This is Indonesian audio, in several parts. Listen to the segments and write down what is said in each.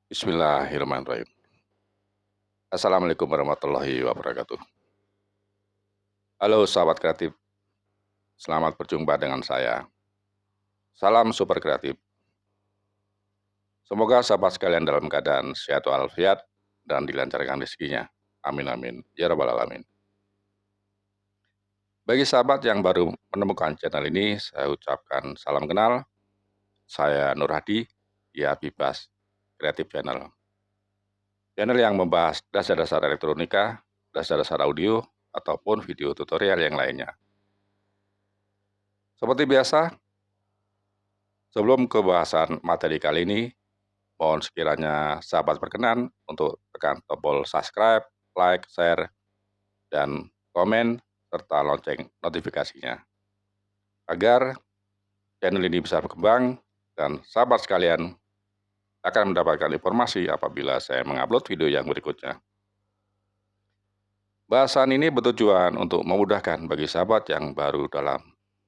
Bismillahirrahmanirrahim. Assalamualaikum warahmatullahi wabarakatuh. Halo sahabat kreatif, selamat berjumpa dengan saya. Salam super kreatif. Semoga sahabat sekalian dalam keadaan sehat walafiat dan dilancarkan rezekinya. Amin amin. Ya rabbal alamin. Bagi sahabat yang baru menemukan channel ini, saya ucapkan salam kenal. Saya Nur Hadi, ya Bibas Kreatif Channel. Channel yang membahas dasar-dasar elektronika, dasar-dasar audio, ataupun video tutorial yang lainnya. Seperti biasa, sebelum ke bahasan materi kali ini, mohon sekiranya sahabat berkenan untuk tekan tombol subscribe, like, share, dan komen, serta lonceng notifikasinya. Agar channel ini bisa berkembang dan sahabat sekalian akan mendapatkan informasi apabila saya mengupload video yang berikutnya. Bahasan ini bertujuan untuk memudahkan bagi sahabat yang baru dalam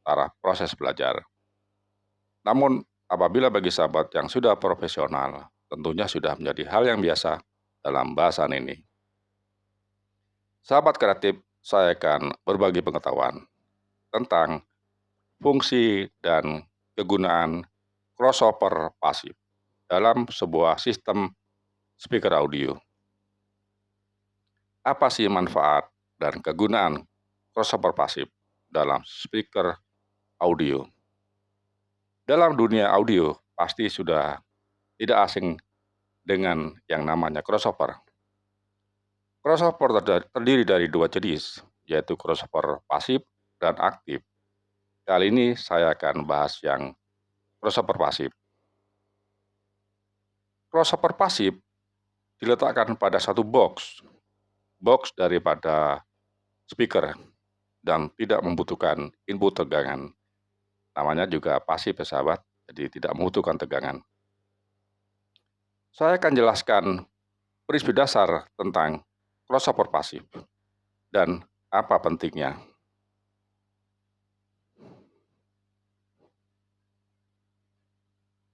taraf proses belajar. Namun, apabila bagi sahabat yang sudah profesional, tentunya sudah menjadi hal yang biasa dalam bahasan ini. Sahabat kreatif, saya akan berbagi pengetahuan tentang fungsi dan kegunaan crossover pasif dalam sebuah sistem speaker audio. Apa sih manfaat dan kegunaan crossover pasif dalam speaker audio? Dalam dunia audio, pasti sudah tidak asing dengan yang namanya crossover. Crossover terdiri dari dua jenis, yaitu crossover pasif dan aktif. Kali ini saya akan bahas yang crossover pasif. Crossover pasif diletakkan pada satu box daripada speaker dan tidak membutuhkan input tegangan. Namanya juga pasif ya sahabat, jadi tidak membutuhkan tegangan. Saya akan jelaskan prinsip dasar tentang crossover pasif dan apa pentingnya.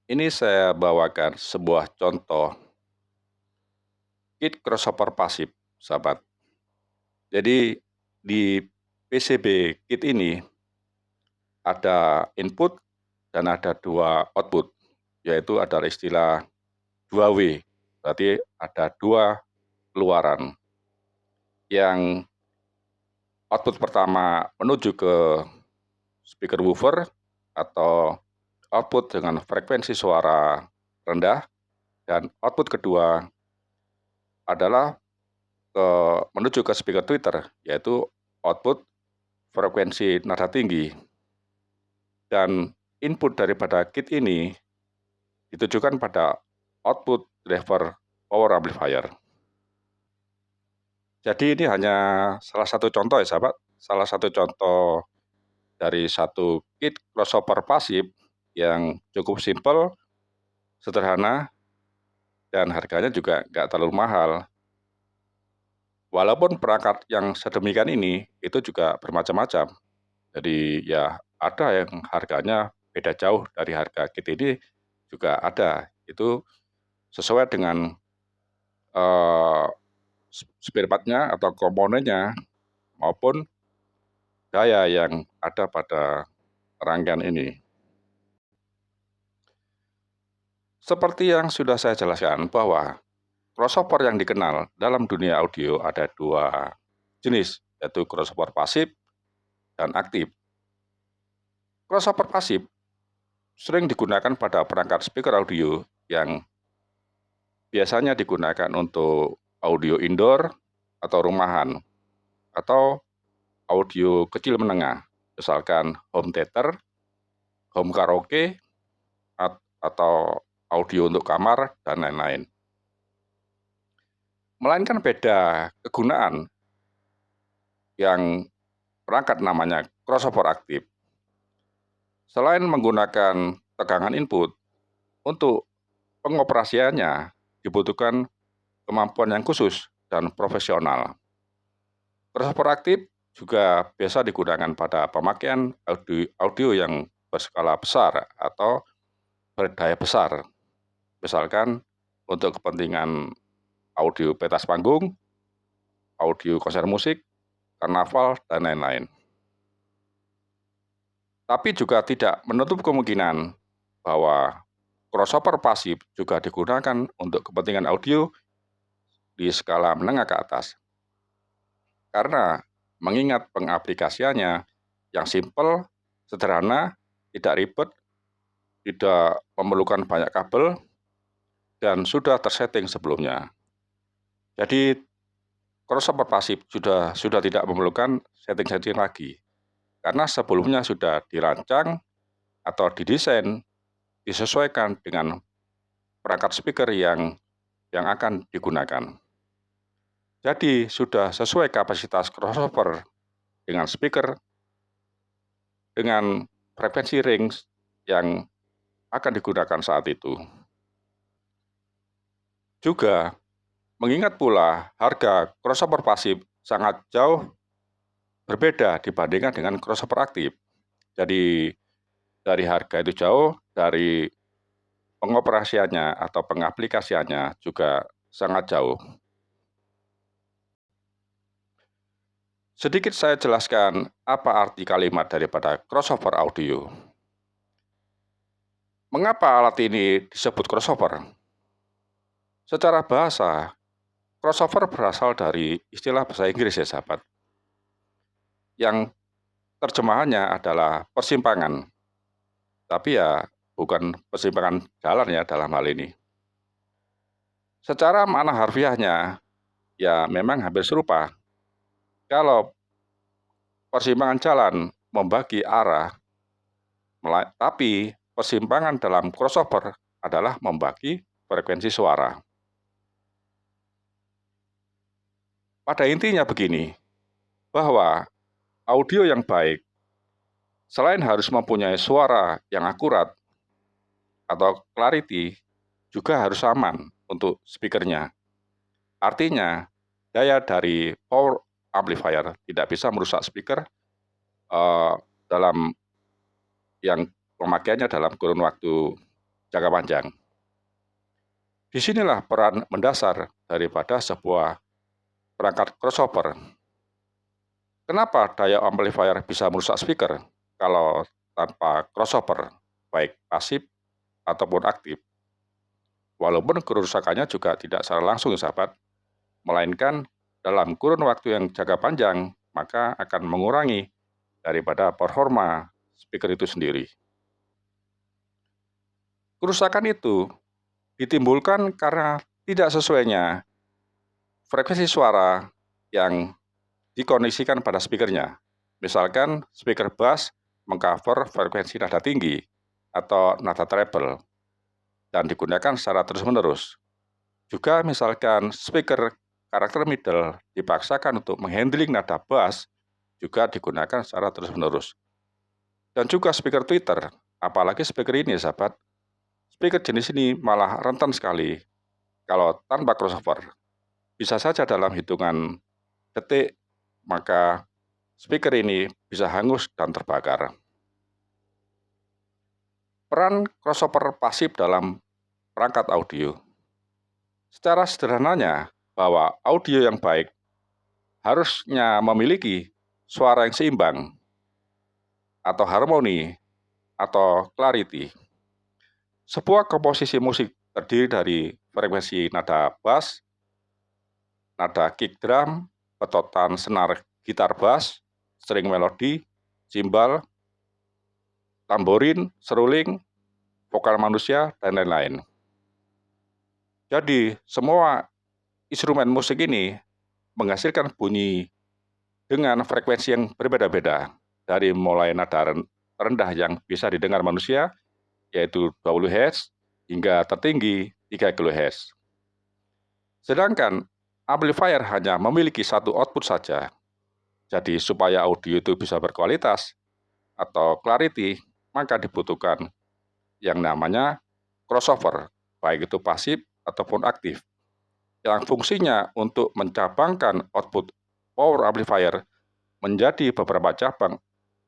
Ini saya bawakan sebuah contoh kit crossover pasif, sahabat. Jadi di PCB kit ini ada input dan ada dua output, yaitu ada istilah 2W, berarti ada dua keluaran. Yang output pertama menuju ke speaker woofer atau output dengan frekuensi suara rendah, dan output kedua adalah menuju ke speaker tweeter, yaitu output frekuensi nada tinggi. Dan input daripada kit ini ditujukan pada output driver power amplifier. Jadi ini hanya salah satu contoh ya sahabat, salah satu contoh dari satu kit crossover pasif yang cukup simpel, sederhana, dan harganya juga nggak terlalu mahal. Walaupun perangkat yang sedemikian ini itu juga bermacam-macam. Jadi ya ada yang harganya beda jauh dari harga kit ini juga ada. Itu sesuai dengan spare part-nya atau komponennya maupun daya yang ada pada rangkaian ini. Seperti yang sudah saya jelaskan bahwa crossover yang dikenal dalam dunia audio ada dua jenis, yaitu crossover pasif dan aktif. Crossover pasif sering digunakan pada perangkat speaker audio yang biasanya digunakan untuk audio indoor atau rumahan, atau audio kecil menengah, misalkan home theater, home karaoke, atau audio untuk kamar, dan lain-lain. Melainkan beda kegunaan yang perangkat namanya crossover aktif. Selain menggunakan tegangan input, untuk pengoperasiannya dibutuhkan kemampuan yang khusus dan profesional. Crossover aktif juga biasa digunakan pada pemakaian audio yang berskala besar atau berdaya besar. Misalkan untuk kepentingan audio pentas panggung, audio konser musik, karnaval, dan lain-lain. Tapi juga tidak menutup kemungkinan bahwa crossover pasif juga digunakan untuk kepentingan audio di skala menengah ke atas. Karena mengingat pengaplikasiannya yang simpel, sederhana, tidak ribet, tidak memerlukan banyak kabel, dan sudah tersetting sebelumnya. Jadi crossover pasif sudah tidak memerlukan setting-setting lagi. Karena sebelumnya sudah dirancang atau didesain, disesuaikan dengan perangkat speaker yang akan digunakan. Jadi sudah sesuai kapasitas crossover dengan speaker dengan frekuensi range yang akan digunakan saat itu. Juga mengingat pula harga crossover pasif sangat jauh berbeda dibandingkan dengan crossover aktif. Jadi dari harga itu jauh, dari pengoperasiannya atau pengaplikasiannya juga sangat jauh. Sedikit saya jelaskan apa arti kalimat daripada crossover audio. Mengapa alat ini disebut crossover? Secara bahasa, crossover berasal dari istilah bahasa Inggris ya sahabat, yang terjemahannya adalah persimpangan. Tapi ya bukan persimpangan jalan ya dalam hal ini. Secara makna harfiahnya, ya memang hampir serupa. Kalau persimpangan jalan membagi arah, tapi persimpangan dalam crossover adalah membagi frekuensi suara. Pada intinya begini, bahwa audio yang baik selain harus mempunyai suara yang akurat atau clarity, juga harus aman untuk speakernya. Artinya, daya dari power amplifier tidak bisa merusak speaker dalam yang pemakaiannya dalam kurun waktu jangka panjang. Disinilah peran mendasar daripada sebuah perangkat crossover. Kenapa daya amplifier bisa merusak speaker kalau tanpa crossover, baik pasif ataupun aktif? Walaupun kerusakannya juga tidak secara langsung, sahabat, melainkan dalam kurun waktu yang jangka panjang, maka akan mengurangi daripada performa speaker itu sendiri. Kerusakan itu ditimbulkan karena tidak sesuainya frekuensi suara yang dikoneksikan pada speakernya. Misalkan speaker bass mengcover frekuensi nada tinggi atau nada treble dan digunakan secara terus-menerus. Juga misalkan speaker karakter middle dipaksakan untuk menghandling nada bass juga digunakan secara terus-menerus. Dan juga speaker tweeter, apalagi speaker ini sahabat, speaker jenis ini malah rentan sekali kalau tanpa crossover. Bisa saja dalam hitungan detik, maka speaker ini bisa hangus dan terbakar. Peran crossover pasif dalam perangkat audio. Secara sederhananya, bahwa audio yang baik harusnya memiliki suara yang seimbang, atau harmoni, atau clarity. Sebuah komposisi musik terdiri dari frekuensi nada bass, nada kick drum, petotan senar gitar bass, string melodi, simbal, tamborin, seruling, vokal manusia, dan lain-lain. Jadi, semua instrumen musik ini menghasilkan bunyi dengan frekuensi yang berbeda-beda, dari mulai nada rendah yang bisa didengar manusia, yaitu 20 Hz, hingga tertinggi 3 kHz. Sedangkan amplifier hanya memiliki satu output saja. Jadi supaya audio itu bisa berkualitas atau clarity, maka dibutuhkan yang namanya crossover, baik itu pasif ataupun aktif, yang fungsinya untuk mencabangkan output power amplifier menjadi beberapa cabang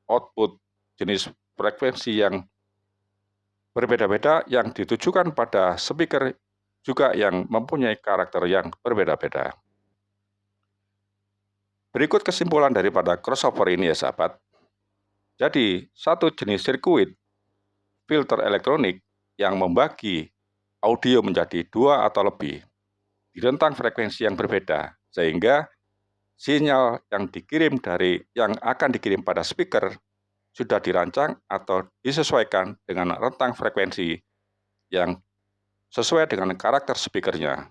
output jenis frekuensi yang berbeda-beda yang ditujukan pada speaker juga yang mempunyai karakter yang berbeda-beda. Berikut kesimpulan daripada crossover ini ya sahabat. Jadi, satu jenis sirkuit filter elektronik yang membagi audio menjadi dua atau lebih di rentang frekuensi yang berbeda, sehingga sinyal yang akan dikirim pada speaker sudah dirancang atau disesuaikan dengan rentang frekuensi yang sesuai dengan karakter speakernya,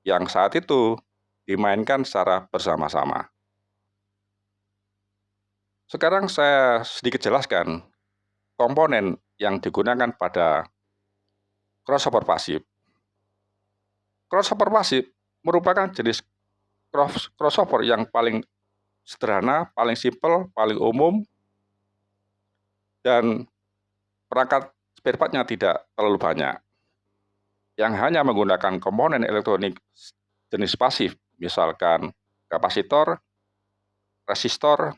yang saat itu dimainkan secara bersama-sama. Sekarang saya sedikit jelaskan komponen yang digunakan pada crossover pasif. Crossover pasif merupakan jenis crossover yang paling sederhana, paling simpel, paling umum, dan perangkat spare part-nya tidak terlalu banyak, yang hanya menggunakan komponen elektronik jenis pasif, misalkan kapasitor, resistor,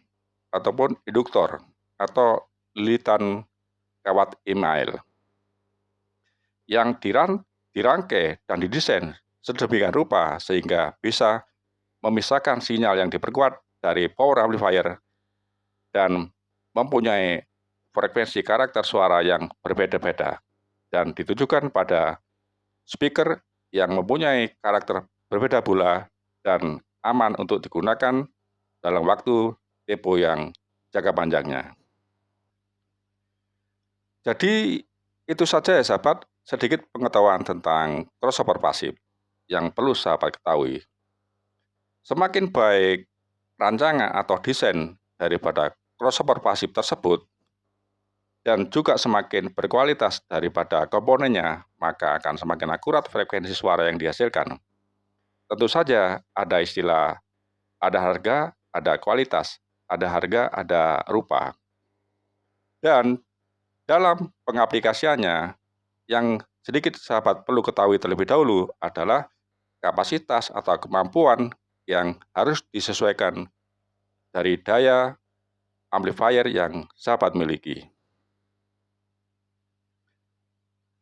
ataupun induktor, atau lilitan kawat email, yang dirangkai dan didesain sedemikian rupa sehingga bisa memisahkan sinyal yang diperkuat dari power amplifier dan mempunyai frekuensi karakter suara yang berbeda-beda dan ditujukan pada speaker yang mempunyai karakter berbeda pula dan aman untuk digunakan dalam waktu tempo yang jangka panjangnya. Jadi itu saja ya sahabat, sedikit pengetahuan tentang crossover pasif yang perlu sahabat ketahui. Semakin baik rancangan atau desain daripada crossover pasif tersebut, dan juga semakin berkualitas daripada komponennya, maka akan semakin akurat frekuensi suara yang dihasilkan. Tentu saja ada istilah, ada harga, ada kualitas, ada harga, ada rupa. Dan dalam pengaplikasiannya, yang sedikit sahabat perlu ketahui terlebih dahulu adalah kapasitas atau kemampuan yang harus disesuaikan dari daya amplifier yang sahabat miliki.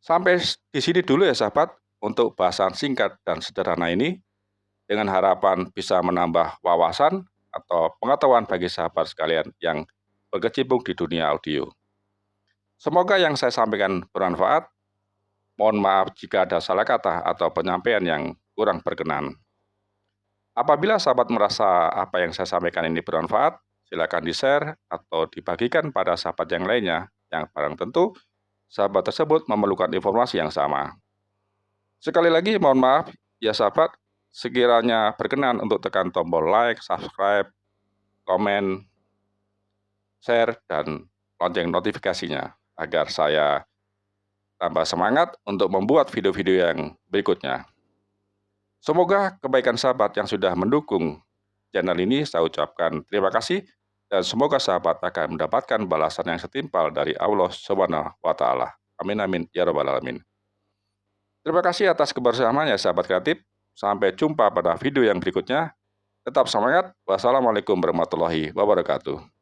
Sampai di sini dulu ya sahabat untuk bahasan singkat dan sederhana ini, dengan harapan bisa menambah wawasan atau pengetahuan bagi sahabat sekalian yang berkecimpung di dunia audio. Semoga yang saya sampaikan bermanfaat. Mohon maaf jika ada salah kata atau penyampaian yang kurang berkenan. Apabila sahabat merasa apa yang saya sampaikan ini bermanfaat, silakan di-share atau dibagikan pada sahabat yang lainnya yang barang tentu sahabat tersebut memerlukan informasi yang sama. Sekali lagi mohon maaf ya sahabat, sekiranya berkenan untuk tekan tombol like, subscribe, komen, share, dan lonceng notifikasinya agar saya tambah semangat untuk membuat video-video yang berikutnya. Semoga kebaikan sahabat yang sudah mendukung channel ini saya ucapkan terima kasih, dan semoga sahabat akan mendapatkan balasan yang setimpal dari Allah Subhanahu wa Ta'ala. Amin amin ya rabbal alamin. Terima kasih atas kebersamaannya sahabat kreatif. Sampai jumpa pada video yang berikutnya. Tetap semangat. Wassalamualaikum warahmatullahi wabarakatuh.